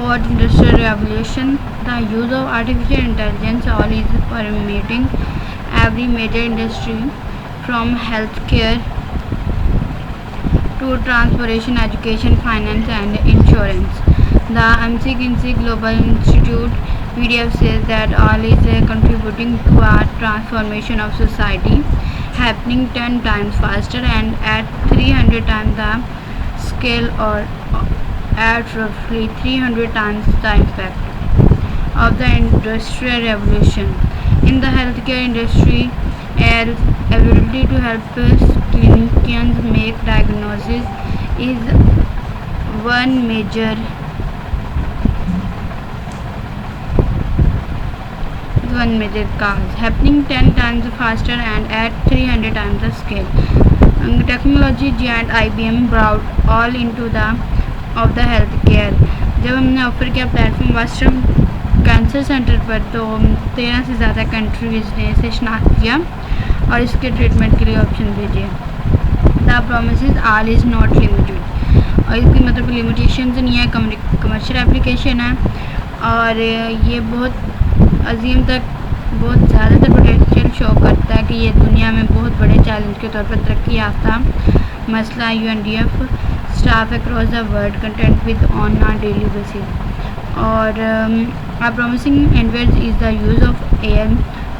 Fourth Industrial Revolution. The use of artificial intelligence all is permeating every major industry from healthcare to transportation, education, finance, and insurance. The McKinsey Global Institute PDF says that all is contributing to a transformation of society, happening 10 times faster and at 300 times the scale, or at roughly 300 times the impact of the Industrial Revolution. In the healthcare industry, AI's ability to help clinicians make diagnoses is one major cause, happening 10 times faster and at 300 times the scale. Technology giant IBM brought all into the of the health care. जब हमने offer किया platform वास्टर्म cancer centre पर, तो 13 से ज़्यादा countries ने इसे शनाख्त किया और इसके ट्रीटमेंट के लिए ऑप्शन भेजे. The promise all is not limited, और इसकी मतलब लिमिटेशन नहीं है, कमर्शियल एप्लीकेशन है और ये बहुत अजीम तक बहुत ज़्यादातर पोटेंशियल शो करता है कि ये दुनिया में बहुत बड़े चैलेंज के तौर पर तरक्की याफ्ता मसला UNDF staff across the world contend with on a daily basis. Or a promising advance is the use of AI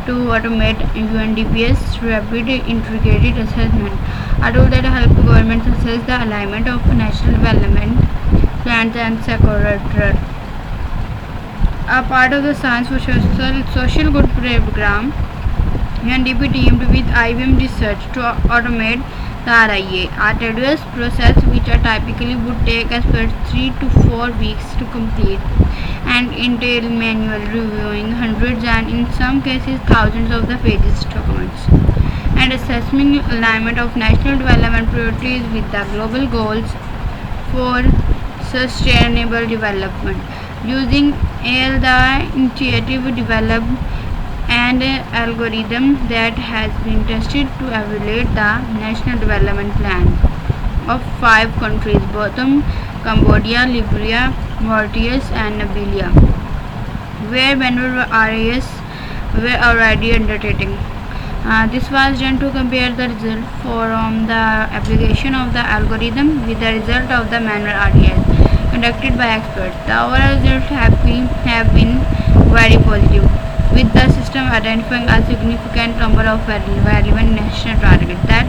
to automate UNDP's rapid integrated assessment, a tool that helps governments assess the alignment of national development plans and sectoral. A part of the Science for Social Good program, UNDP teamed with IBM Research to automate the RIA, a tedious process which typically would take experts 3 to 4 weeks to complete and entail manual reviewing hundreds and in some cases thousands of the pages documents and assessing alignment of national development priorities with the global goals for sustainable development. Using AI, the initiative developed an algorithm that has been tested to evaluate the national development plan of 5 countries: Bhutan, Cambodia, Liberia, Mauritius, and Namibia, where manual RIS were already undertaken. This was done to compare the result from the application of the algorithm with the result of the manual RIS conducted by experts. The overall results have been very positive, with the system identifying a significant number of relevant national targets that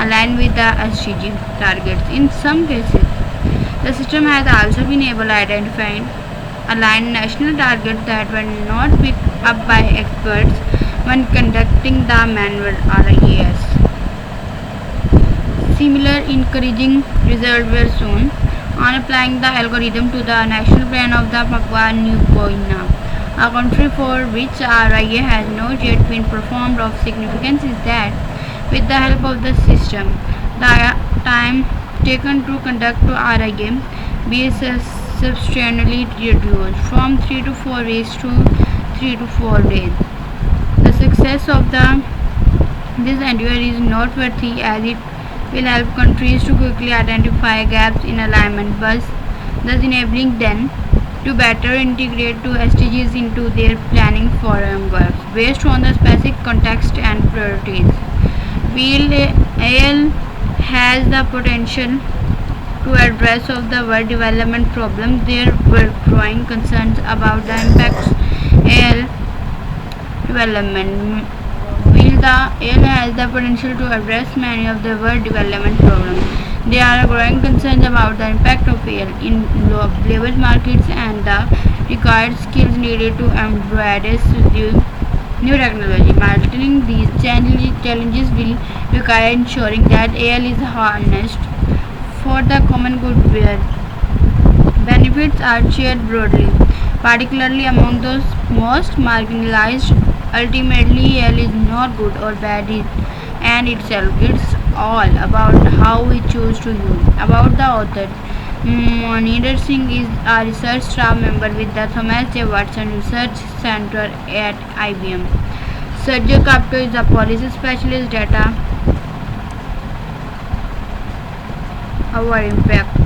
align with the SDG targets. In some cases, the system has also been able to identify aligned national targets that were not picked up by experts when conducting the manual RIS. Similar encouraging results were shown on applying the algorithm to the national plan of the Papua New Guinea, a country for which RIA has not yet been performed. Of significance is that with the help of the system, the time taken to conduct RIA be substantially reduced from 3 to 4 weeks to 3 to 4 days. The success of this endeavor is noteworthy as it will help countries to quickly identify gaps in alignment, thus enabling them to better integrate to SDGs into their planning frameworks based on the specific context and priorities. While AL has the potential to address of the world development problems, there were growing concerns about the impacts AL development. While the AL has the potential to address many of the world development problems, there are growing concerns about the impact of AL in global markets and the required skills needed to embrace new technology. Mastering these challenges will require ensuring that AL is harnessed for the common good, where benefits are shared broadly, particularly among those most marginalized. Ultimately, AL is not good or bad and itself. It's all about how we choose to use. About the author, Moninder Singh is a research staff member with the Thomas J. Watson Research Center at IBM. Sergio Capto is a policy specialist. Data our impact.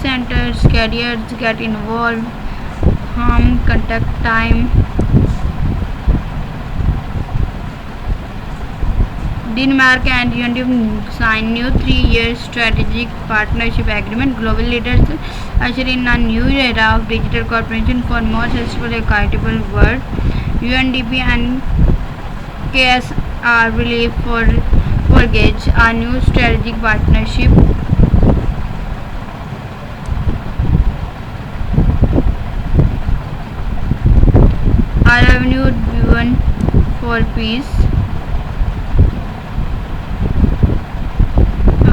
centers, careers get involved, contact time. Denmark and UNDP signed new 3-year strategic partnership agreement. Global leaders usher in a new era of digital cooperation for more sustainable, equitable world. UNDP and KSR will forge a new strategic partnership. Our avenue would be one for peace.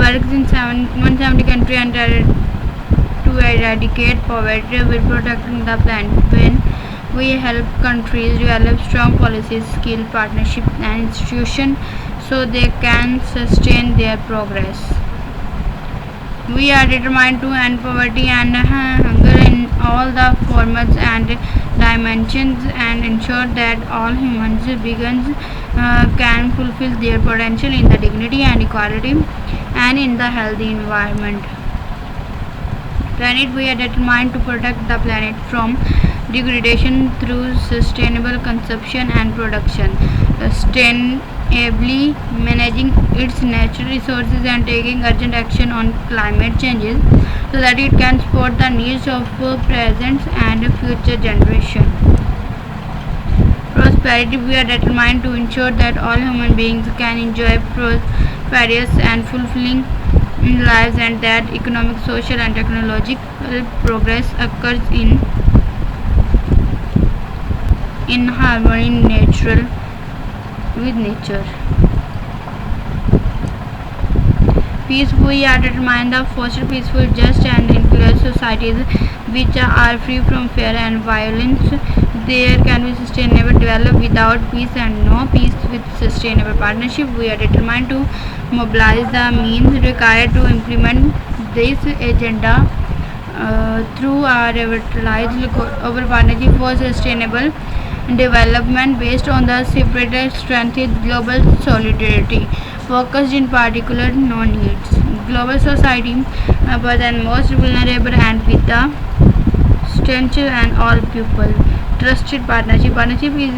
Works in 170 countries and to eradicate poverty with protecting the planet. When we help countries develop strong policies, skill partnerships and institutions so they can sustain their progress. We are determined to end poverty and hunger in all the formats and dimensions and ensure that all human beings can fulfill their potential in the dignity and equality and in the healthy environment. Planet, we are determined to protect the planet from degradation through sustainable consumption and production, sustainably managing its natural resources and taking urgent action on climate changes so that it can support the needs of present and future generations. Prosperity, we are determined to ensure that all human beings can enjoy prosperous and fulfilling lives and that economic, social and technological progress occurs in harmony with nature. Peace, we are determined to foster peaceful, just and inclusive societies which are free from fear and violence. There can be sustainable development without peace and no peace with sustainable partnership. We are determined to mobilize the means required to implement this agenda through our revitalized global partnership for sustainable development based on the separate strengthened global solidarity focused in particular no needs global society but and most vulnerable and with the strength and all people trusted partnership is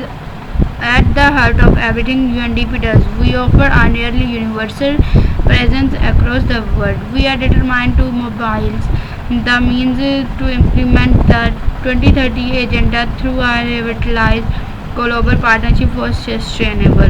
at the heart of everything UNDP does. We offer a nearly universal presence across the world. We are determined to mobilize the means to implement the 2030 agenda through our revitalized global partnership for sustainable